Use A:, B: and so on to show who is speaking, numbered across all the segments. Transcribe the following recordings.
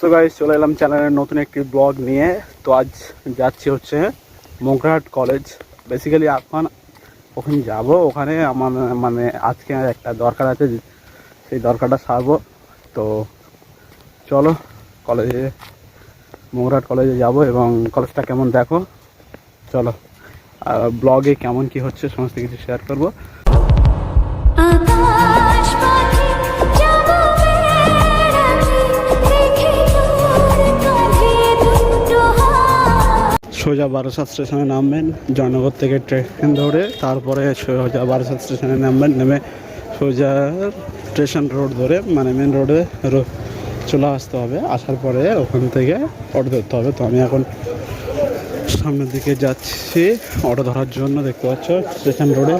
A: So guys চলে এলাম চ্যানেলের নতুন একটি ব্লগ নিয়ে। তো আজ যাচ্ছি হচ্ছে মগরাহাট কলেজ। বেসিক্যালি এখন ওখানে যাব, ওখানে আমার মানে আজকে একটা দরকার আছে, সেই দরকারটা সারবো। তো চলো কলেজে, মগরাহাট কলেজে যাব এবং কলেজটা কেমন দেখো, চলো ব্লগে কেমন কি হচ্ছে সমস্ত কিছু শেয়ার করবো। সোজা বারাসাত স্টেশনে নামবেন, জয়নগর থেকে ট্রেন ধরে, তারপরে সোজা বারাসাত স্টেশনে নামবেন, নেমে সোজা স্টেশন রোড ধরে মানে মেন রোডে চলে আসতে হবে। আসার পরে ওখান থেকে অটো ধরতে হবে। তো আমি এখন সামনের দিকে যাচ্ছি অটো ধরার জন্য, দেখতে পাচ্ছ স্টেশন রোডে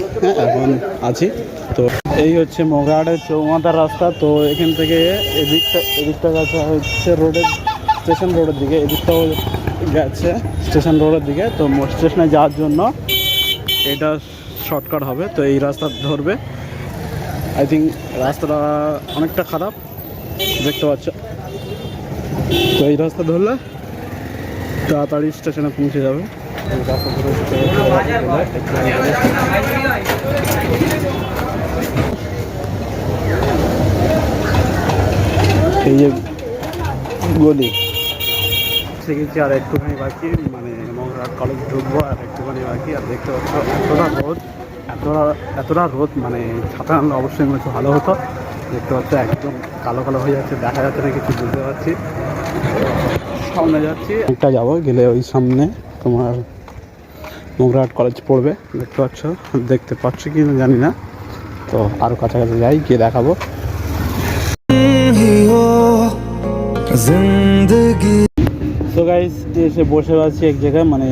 A: এখন আছি। তো এই হচ্ছে মগরাহাটের চৌমাথার রাস্তা। তো এখান থেকে এদিকটা গেছে হচ্ছে রোডের স্টেশন রোডের দিকে, এদিকটাও গেছে স্টেশন রোডের দিকে। তো স্টেশনে যাওয়ার জন্য এটা শর্টকাট হবে, তো এই রাস্তা ধরবে। আই থিঙ্ক রাস্তাটা অনেকটা খারাপ, দেখতে পাচ্ছ। তো এই রাস্তা ধরলে তাড়াতাড়ি স্টেশনে পৌঁছে যাবে। এই রাস্তা ধরে এই যে গলি শিখেছি, আর একটুখানি বাকি মানে মগরাহাট কলেজ ঢুকবো, আর একটুখানি বাকি। আর দেখতে পাচ্ছ এতটা রোদ, মানে ছাতা আনলে অবশ্যই মনে হচ্ছে ভালো হতো। দেখতে পাচ্ছ একদম কালো কালো হয়ে যাচ্ছে, দেখা যাচ্ছে না কিছু, বুঝতে পারছি। সামনে যাচ্ছি, একটা যাবো, গেলে ওই সামনে তোমার মগরাহাট কলেজ পড়বে, দেখতে পাচ্ছ কি না জানি না। তো আরও কাছাকাছি যাই, গিয়ে দেখাবো। তো গাইস এসে বসে আছি এক জায়গায়, মানে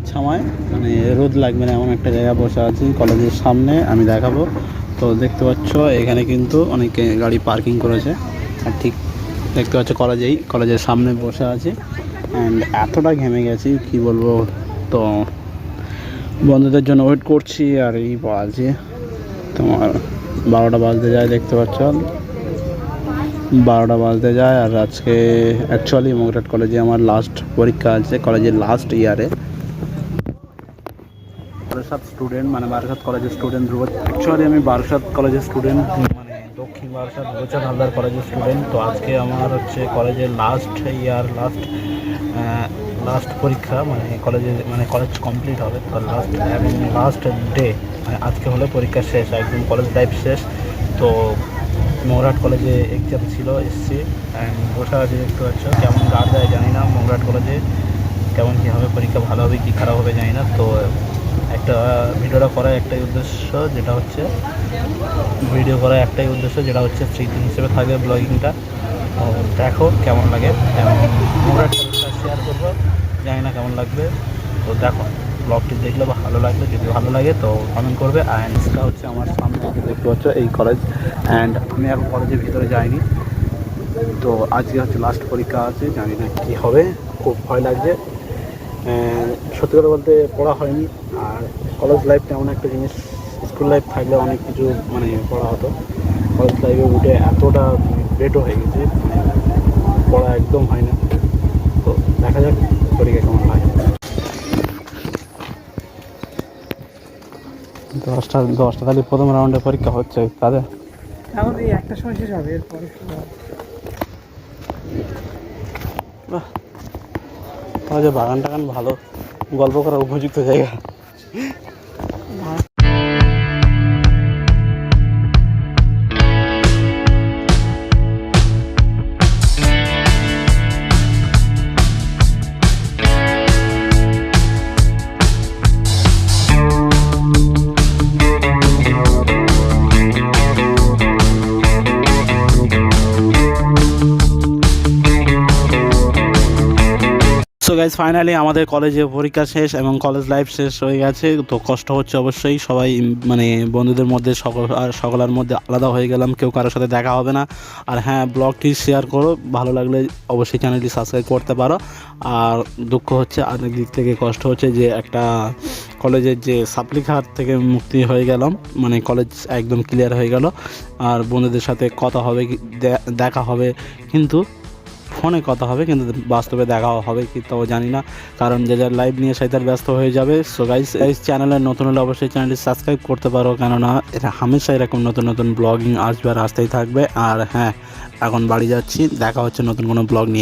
A: ছামায়, মানে রোদ লাগবে না এমন একটা জায়গায় বসে আছি কলেজের সামনে, আমি দেখাবো। তো দেখতে পাচ্ছ এখানে কিন্তু অনেকে গাড়ি পার্কিং করেছে, আর ঠিক দেখতে পাচ্ছ কলেজের সামনে বসে আছি। অ্যান্ড এতটা ঘেমে গেছি কি বলবো। তো বন্ধুদের জন্য ওয়েট করছি, আর এই বাজে তোমার 12টা বাজতে যায়, দেখতে পাচ্ছ 12টা বাজতে যায়। আর আজকে অ্যাকচুয়ালি মগরাহাট কলেজে আমার লাস্ট পরীক্ষা আছে, কলেজের লাস্ট ইয়ারে। বারাসাত স্টুডেন্ট, মানে বারাসাত কলেজের স্টুডেন্ট ধ্রুব। অ্যাকচুয়ালি আমি বারাসাত কলেজের স্টুডেন্ট, মানে দক্ষিণ বারাসাত ধ্রুবচাঁদ হালদার কলেজের স্টুডেন্ট। তো আজকে আমার হচ্ছে কলেজের লাস্ট ইয়ার, লাস্ট পরীক্ষা, মানে কলেজ কমপ্লিট হবে। তো লাস্ট ডে মানে আজকে হলে পরীক্ষা শেষ, একদম কলেজ লাইফ শেষ। তো মগরাহাট কলেজে এক্সাম ছিল, এসছি অ্যান্ড বসে আছে, দেখতে পাচ্ছ কেমন গার্ড দেয় জানি না। মগরাহাট কলেজে কেমন কী হবে, পরীক্ষা ভালো হবে কি খারাপ হবে জানি না। তো একটা ভিডিওটা করার একটাই উদ্দেশ্য, যেটা হচ্ছে স্মৃতি হিসেবে থাকবে ব্লগিংটা। তো দেখো কেমন লাগে, এবং মগরাহাট কলেজটা শেয়ার করবো, জানি না কেমন লাগবে। তো দেখো ব্লগটি দেখলে ভালো লাগবে, যদি ভালো লাগে তো কমেন্ট করবে। অ্যান্ড এটা হচ্ছে আমার সামনে দেখতে পাচ্ছ এই কলেজ, অ্যান্ড আমি এখন কলেজের ভিতরে যাইনি। তো আজকে হচ্ছে লাস্ট পরীক্ষা আছে, জানি না কী হবে, খুব ভয় লাগছে। সত্যি কথা বলতে পড়া হয়নি। আর কলেজ লাইফটা এমন একটা জিনিস, স্কুল লাইফ থাকলে অনেক কিছু মানে পড়া হতো, কলেজ লাইফে উঠে এতটা বেটও হয়ে গেছে, পড়া একদম হয় না। তো দেখা যাক পরীক্ষা কেমন লাগে। 10টা তাহলে প্রথম রাউন্ডের পরীক্ষা হচ্ছে তাদের,
B: আমাদের একটা সময় শেষ হবে, এরপরে
A: কলেজে বাগান টাগান ভালো, গল্প করার উপযুক্ত জায়গা। সো গাইজ ফাইনালি আমাদের কলেজে পরীক্ষা শেষ এবং কলেজ লাইফ শেষ হয়ে গেছে। তো কষ্ট হচ্ছে অবশ্যই, সবাই মানে বন্ধুদের মধ্যে সকলের মধ্যে আলাদা হয়ে গেলাম, কেউ কারোর সাথে দেখা হবে না। আর হ্যাঁ, ব্লগটি শেয়ার করো, ভালো লাগলে অবশ্যই চ্যানেলটি সাবস্ক্রাইব করতে পারো। আর দুঃখ হচ্ছে, আর দিক থেকে কষ্ট হচ্ছে যে একটা কলেজের যে সাপ্লি খাত থেকে মুক্তি হয়ে গেলাম, মানে কলেজ একদম ক্লিয়ার হয়ে গেল, আর বন্ধুদের সাথে কথা হবে, দেখা হবে, কিন্তু ফোনে কথা হবে, কিন্তু বাস্তবে দেখা হবে কি তাও জানি না, কারণ যে যার লাইভ নিয়ে সেটার ব্যস্ত হয়ে যাবে। সো গাইস, এই চ্যানেলে নতুন হলে অবশ্যই চ্যানেলটি সাবস্ক্রাইব করতে পারো, কেননা এটা হামেশা এরকম নতুন নতুন ব্লগিং আসবে আর আসতেই থাকবে। আর হ্যাঁ, এখন বাড়ি যাচ্ছি, দেখা হচ্ছে নতুন কোনো ব্লগ নিয়ে।